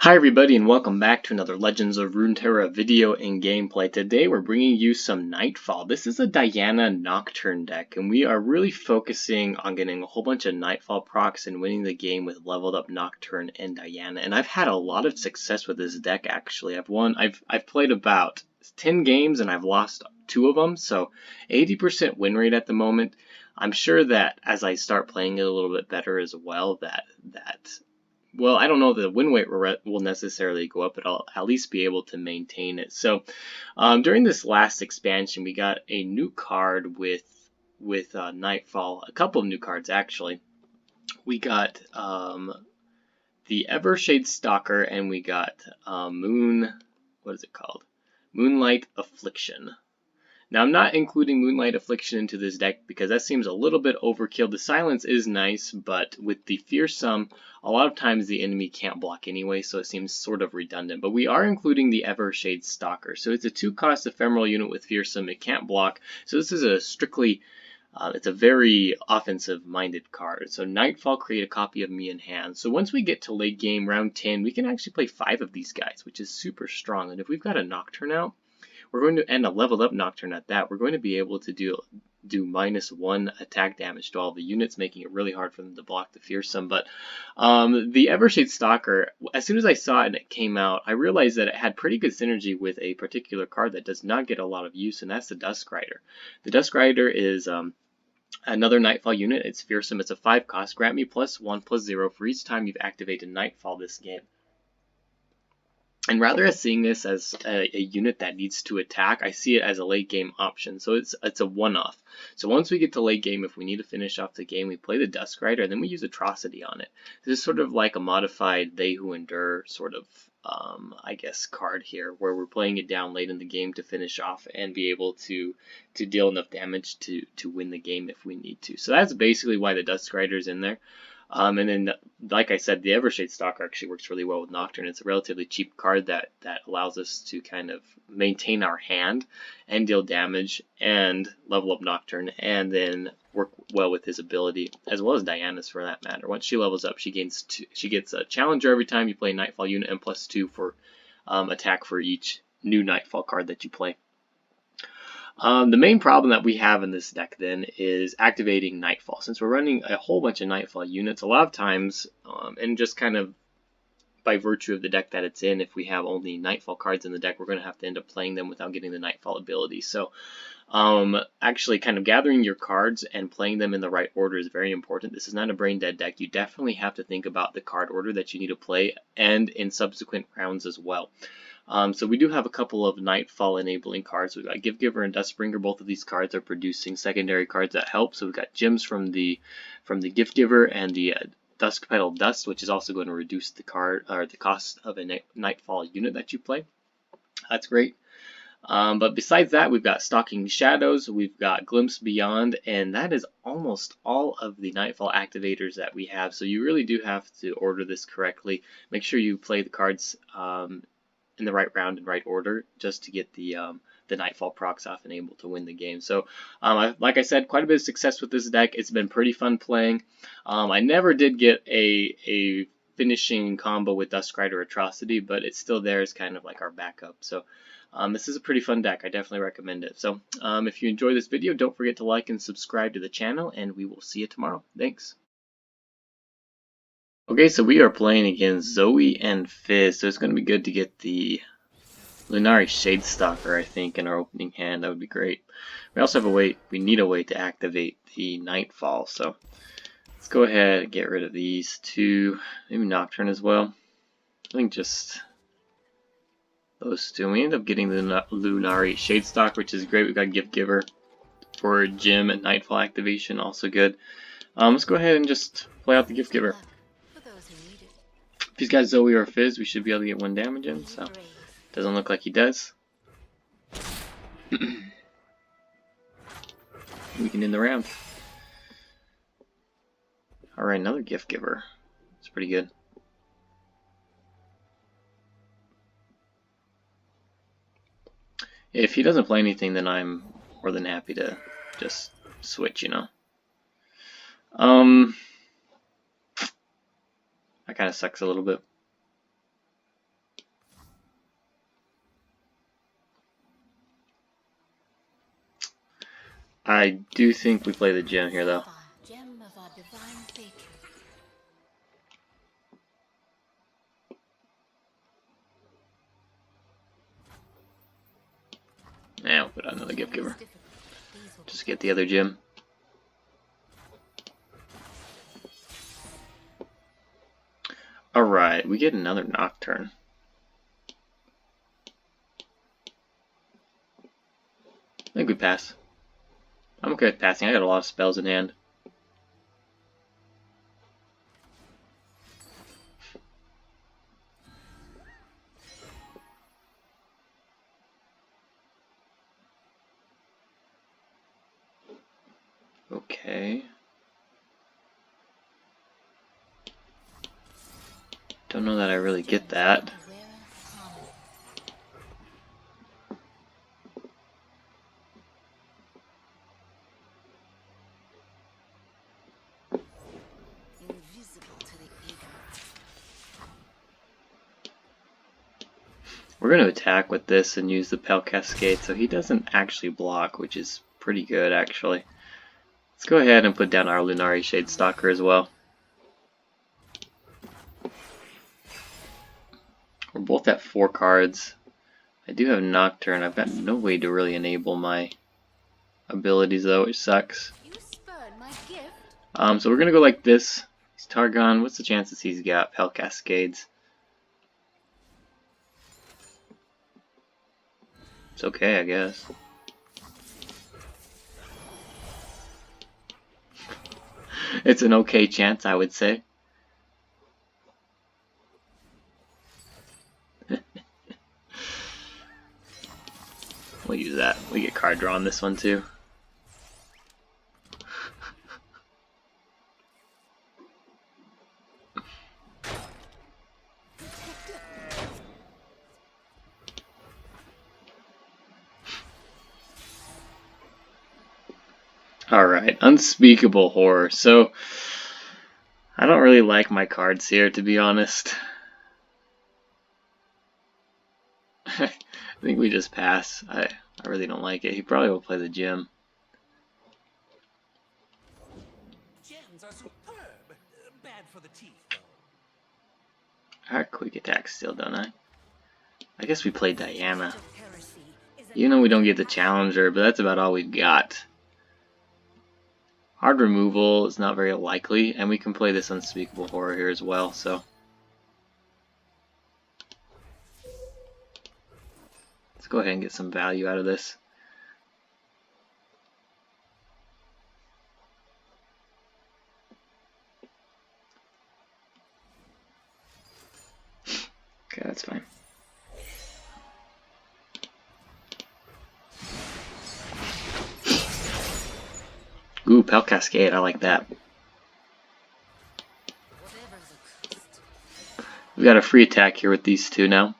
Hi everybody and welcome back to another Legends of Runeterra video and gameplay. Today we're bringing you some Nightfall. This is a Diana Nocturne deck and we are really focusing on getting a whole bunch of Nightfall procs and winning the game with leveled up Nocturne and Diana. And I've had a lot of success with this deck actually. I've played about 10 games and I've lost 2 of them, so 80% win rate at the moment. I'm sure that as I start playing it a little bit better as well, well, I don't know that the win rate will necessarily go up, but I'll at least be able to maintain it. So during this last expansion, we got a new card with Nightfall, a couple of new cards actually. We got the Evershade Stalker, and we got what is it called? Moonlight Affliction. Now, I'm not including Moonlight Affliction into this deck because that seems a little bit overkill. The silence is nice, but with the Fearsome, a lot of times the enemy can't block anyway, so it seems sort of redundant. But we are including the Evershade Stalker. So it's a 2-cost ephemeral unit with Fearsome. It can't block. So this is a strictly, it's a very offensive-minded card. So Nightfall, create a copy of me in hand. So once we get to late game, round 10, we can actually play 5 of these guys, which is super strong. And if we've got a Nocturne out, we're going to end a leveled up Nocturne at that. We're going to be able to do -1 attack damage to all the units, making it really hard for them to block the Fearsome. But the Evershade Stalker, as soon as I saw it and it came out, I realized that it had pretty good synergy with a particular card that does not get a lot of use, and that's the Dusk Rider. The Dusk Rider is another Nightfall unit. It's Fearsome. It's a 5-cost. Grant me +1/+0 for each time you've activated Nightfall this game. And rather than seeing this as a unit that needs to attack, I see it as a late game option. So it's a one-off. So once we get to late game, if we need to finish off the game, we play the Dusk Rider, and then we use Atrocity on it. This is sort of like a modified They Who Endure sort of, I guess, card here, where we're playing it down late in the game to finish off and be able to deal enough damage to win the game if we need to. So that's basically why the Dusk Rider is in there. And then, like I said, the Evershade Stalker actually works really well with Nocturne. It's a relatively cheap card that allows us to kind of maintain our hand and deal damage and level up Nocturne, and then work well with his ability, as well as Diana's for that matter. Once she levels up, she gets a Challenger every time you play a Nightfall unit, and +2 for attack for each new Nightfall card that you play. The main problem that we have in this deck then is activating Nightfall. Since we're running a whole bunch of Nightfall units, a lot of times, and just kind of by virtue of the deck that it's in, if we have only Nightfall cards in the deck, we're going to have to end up playing them without getting the Nightfall ability. So actually kind of gathering your cards and playing them in the right order is very important. This is not a brain dead deck. You definitely have to think about the card order that you need to play and in subsequent rounds as well. So we do have a couple of Nightfall enabling cards. We've got Gift-Giver and Dustbringer. Both of these cards are producing secondary cards that help. So we've got gems from the Gift-Giver and the Dusk Petal Dust, which is also going to reduce the cost of a Nightfall unit that you play. That's great. But besides that, we've got Stalking Shadows, we've got Glimpse Beyond, and that is almost all of the Nightfall activators that we have. So you really do have to order this correctly. Make sure you play the cards in the right round and right order, just to get the Nightfall procs off and able to win the game. So like I said, quite a bit of success with this deck. It's been pretty fun playing. I never did get a finishing combo with Dusk Rider Atrocity, but it's still there as kind of like our backup. So this is a pretty fun deck. I definitely recommend it. So if you enjoy this video, don't forget to like and subscribe to the channel, and we will see you tomorrow. Thanks. Okay, so we are playing against Zoe and Fizz, so it's going to be good to get the Shade Stalker, I think, in our opening hand. That would be great. We also have we need a way to activate the Nightfall, so let's go ahead and get rid of these two. Maybe Nocturne as well. I think just those two. We end up getting the Shade Stalker, which is great. We've got Gift Giver for Gem and Nightfall activation, also good. Let's go ahead and just play out the Gift Giver. If he's got Zoe or Fizz, we should be able to get 1 damage in, so doesn't look like he does. We can end the round. Alright, another Gift Giver. It's pretty good. If he doesn't play anything, then I'm more than happy to just switch, you know. That kind of sucks a little bit. I do think we play the gem here, though. Now we'll put on another gift giver. Just get the other gem. Alright, we get another Nocturne. I think we pass. I'm okay with passing. I got a lot of spells in hand. Okay. Don't know that I really get that. We're going to attack with this and use the Pale Cascade so he doesn't actually block, which is pretty good actually. Let's go ahead and put down our Evershade Stalker as well. We're both at 4 cards. I do have Nocturne. I've got no way to really enable my abilities though, which sucks. So we're going to go like this. He's Targon. What's the chances he's got Pale Cascades? It's okay, I guess. It's an okay chance, I would say. We'll use that. We get card draw on this one too. Alright, Unspeakable Horror. So, I don't really like my cards here, to be honest. I think we just pass. I really don't like it. He probably will play the gem. Gems are superb. Bad for the teeth, though. I have quick attack still, don't I? I guess we play Diana. Even though we don't get the challenger, but that's about all we've got. Hard removal is not very likely, and we can play this Unspeakable Horror here as well, so. Let's go ahead and get some value out of this. Okay, that's fine. Ooh, Pale Cascade, I like that. We got a free attack here with these two now.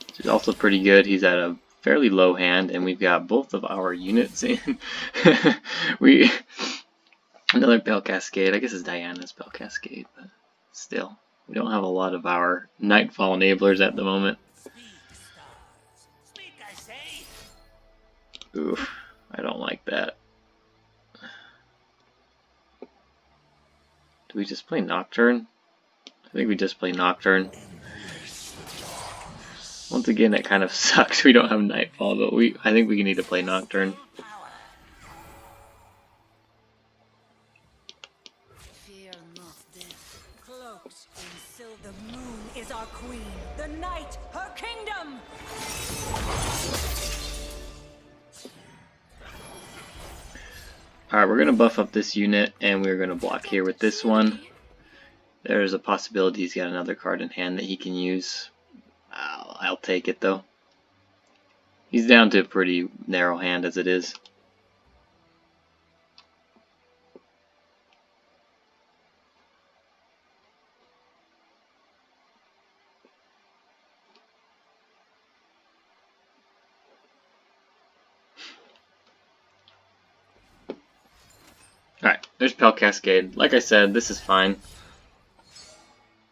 Which is also pretty good. He's at a fairly low hand, and we've got both of our units in. Another Pale Cascade. I guess it's Diana's Pale Cascade, but still. We don't have a lot of our Nightfall enablers at the moment. Oof, I don't like that. Do we just play Nocturne? I think we just play Nocturne. Once again, it kind of sucks we don't have Nightfall, but I think we need to play Nocturne. Fear not death. Cloaked in silver, the moon is our queen, the night her kingdom. Alright, we're going to buff up this unit, and we're going to block here with this one. There's a possibility he's got another card in hand that he can use. I'll take it, though. He's down to a pretty narrow hand as it is. Alright, there's Pale Cascade. Like I said, this is fine.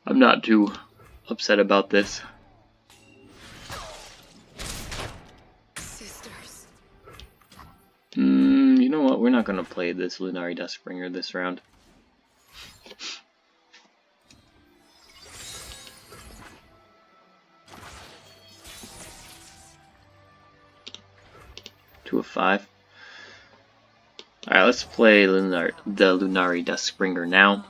I'm not too upset about this. we're not gonna play this Lunari Duskbringer this round. Two of 5. Alright, let's play the Lunari Duskbringer now.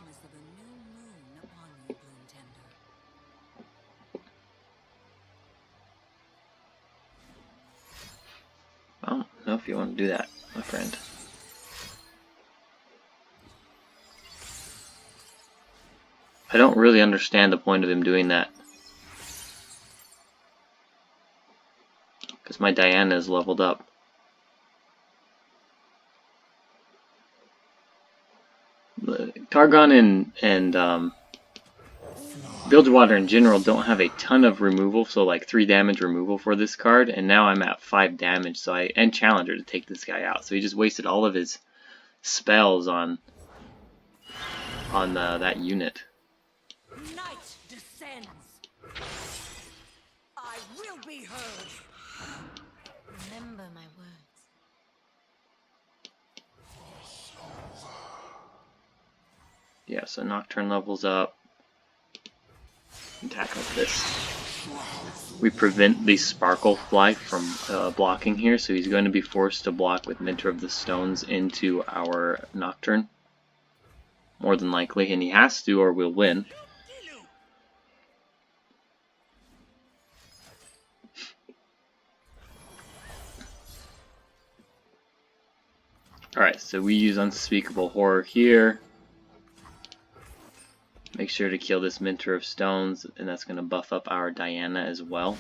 I don't know if you want to do that, my friend. I don't really understand the point of him doing that. Because my Diana is leveled up. Targon and Bilgewater in general don't have a ton of removal, so like 3 damage removal for this card, and now I'm at 5 damage, so and Challenger to take this guy out. So he just wasted all of his spells on that unit. Night descends. I will be heard. Remember my words. Yeah, so Nocturne levels up. Attack like this. We prevent the Sparkle Fly from blocking here, so he's going to be forced to block with Mentor of the Stones into our Nocturne. More than likely, and he has to or we'll win. Alright, so we use Unspeakable Horror here. Make sure to kill this Mentor of Stones, and that's going to buff up our Diana as well.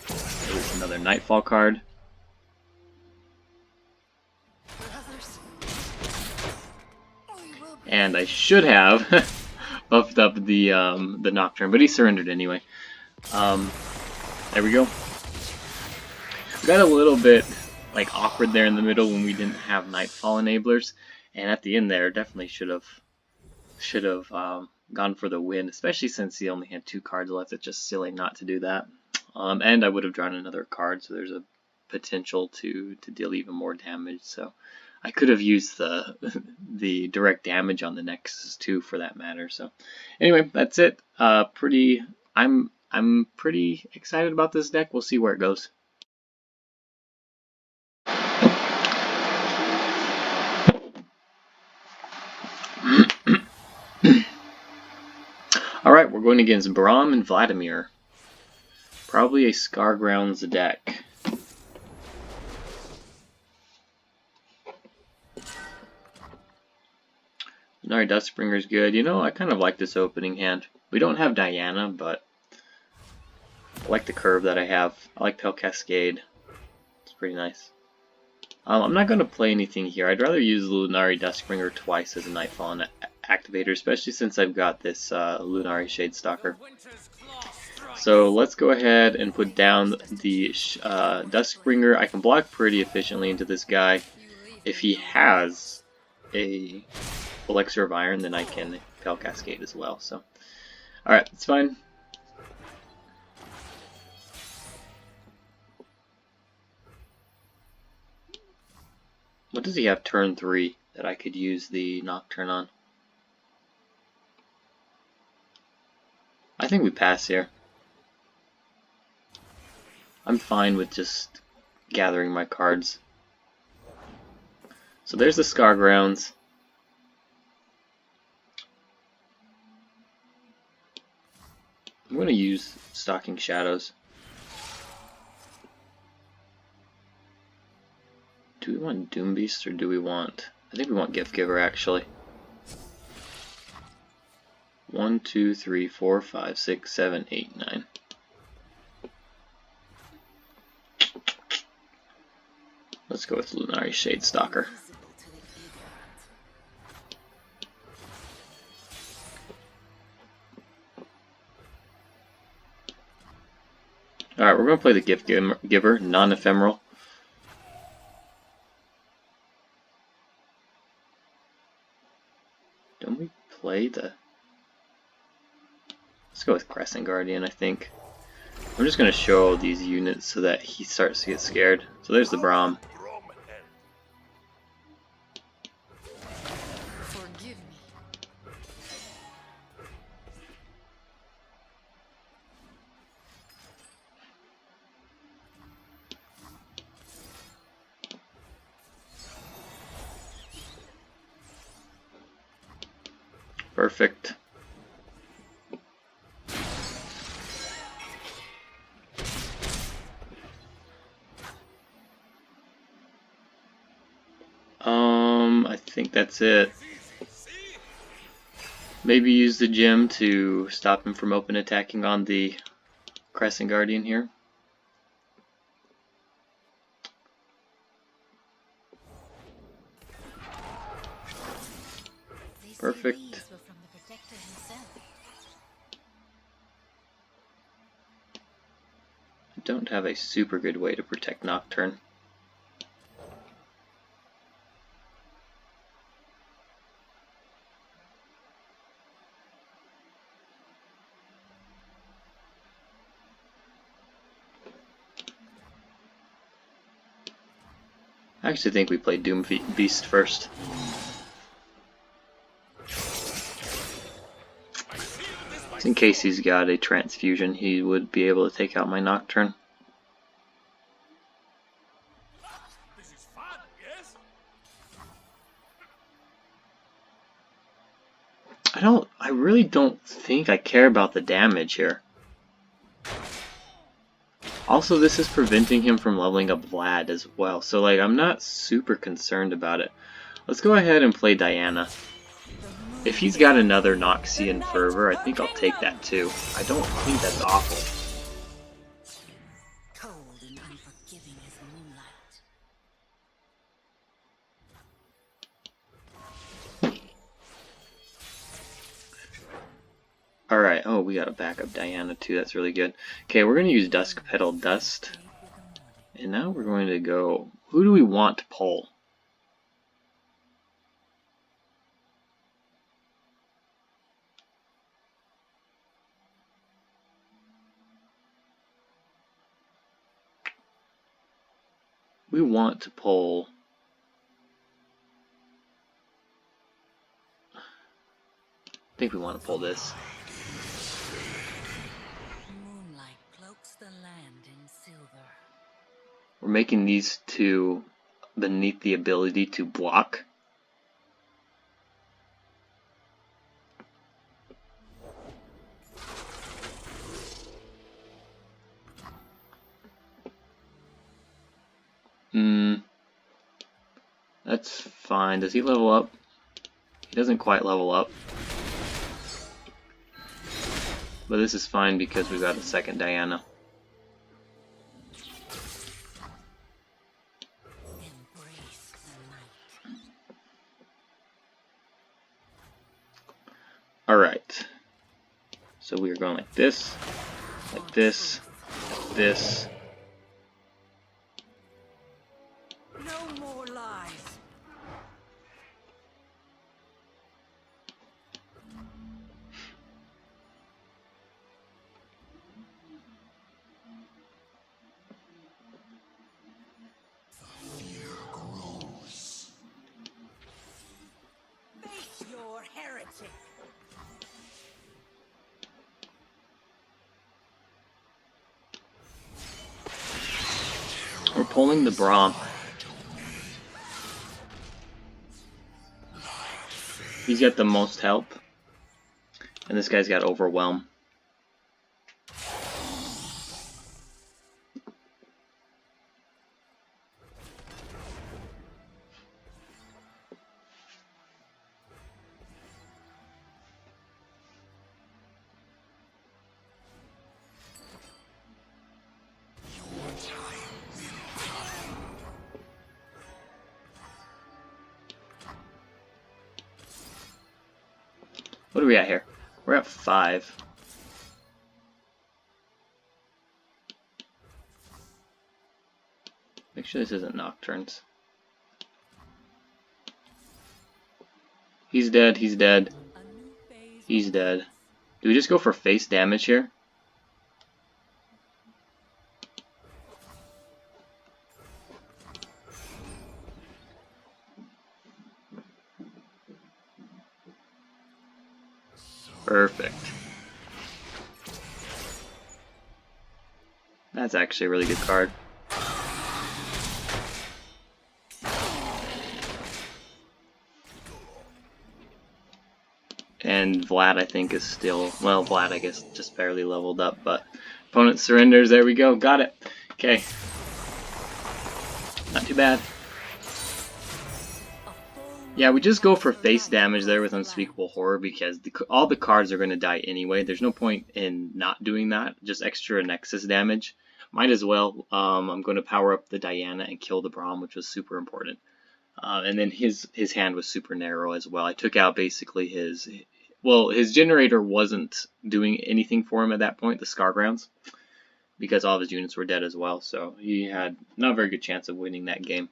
There's another Nightfall card. And I should have buffed up the Nocturne, but he surrendered anyway. There we go. We got a little bit like awkward there in the middle when we didn't have Nightfall enablers, and at the end there definitely should have gone for the win, especially since he only had 2 cards left. It's just silly not to do that. And I would have drawn another card, so there's a potential to deal even more damage. So I could have used the direct damage on the Nexus too, for that matter. So anyway, that's it. I'm pretty excited about this deck. We'll see where it goes. Alright, we're going against Braum and Vladimir. Probably a Scargrounds deck. Lunari Duskbringer's good. You know, I kind of like this opening hand. We don't have Diana, but I like the curve that I have. I like Pale Cascade. It's pretty nice. I'm not going to play anything here. I'd rather use Lunari Duskbringer twice as a Nightfall activator, especially since I've got this Lunari Stalker. So let's go ahead and put down the Duskbringer. I can block pretty efficiently into this guy. If he has a Elixir of Iron, then I can Pale Cascade as well. So, alright, it's fine. What does he have turn 3 that I could use the Nocturne on? I think we pass here. I'm fine with just gathering my cards. So there's the Scargrounds. I'm going to use Stalking Shadows. Do we want Doom Beast or do we want... I think we want Gift Giver actually. 1, 2, 3, 4, 5, 6, 7, 8, 9. Let's go with Lunari Stalker. Alright, we're going to play the Gift Giver, non-ephemeral. Don't we play the... Let's go with Crescent Guardian, I think. I'm just going to show these units so that he starts to get scared. So there's the Braum. Perfect. I think that's it. Maybe use the gem to stop him from open attacking on the Crescent Guardian here. Perfect. I don't have a super good way to protect Nocturne. I actually think we played Doom Beast first. In case he's got a transfusion, he would be able to take out my Nocturne. This is fun, yes? I really don't think I care about the damage here. Also, this is preventing him from leveling up Vlad as well, so like I'm not super concerned about it. Let's go ahead and play Diana. If he's got another Noxian Fervor, I think I'll take that too. I don't think that's awful. Cold and unforgiving as moonlight. Alright, oh, we got a backup Diana too, that's really good. Okay, we're going to use Dusk Petal Dust. And now we're going to go... Who do we want to pull? We want to pull... I think we want to pull this. Moonlight cloaks the land in silver. We're making these two beneath the ability to block. That's fine. Does he level up? He doesn't quite level up. But this is fine because we've got a second Diana. Embrace the night. Alright. So we are going like this, like this, like this. No more lies. Face your heretic. We're pulling the Braum. He's got the most help. And this guy's got Overwhelm. What are we at here? We're at 5. Make sure this isn't Nocturnes. He's dead, he's dead. He's dead. Do we just go for face damage here? Perfect. That's actually a really good card. And Vlad, I think, is still, well, Vlad, I guess, just barely leveled up, but opponent surrenders. There we go. Got it. Okay. Not too bad. Yeah, we just go for face damage there with Unspeakable Horror because all the cards are going to die anyway. There's no point in not doing that. Just extra Nexus damage. Might as well. I'm going to power up the Diana and kill the Braum, which was super important. And then his hand was super narrow as well. I took out basically his... Well, his generator wasn't doing anything for him at that point, the Scargrounds, because all of his units were dead as well. So he had not a very good chance of winning that game.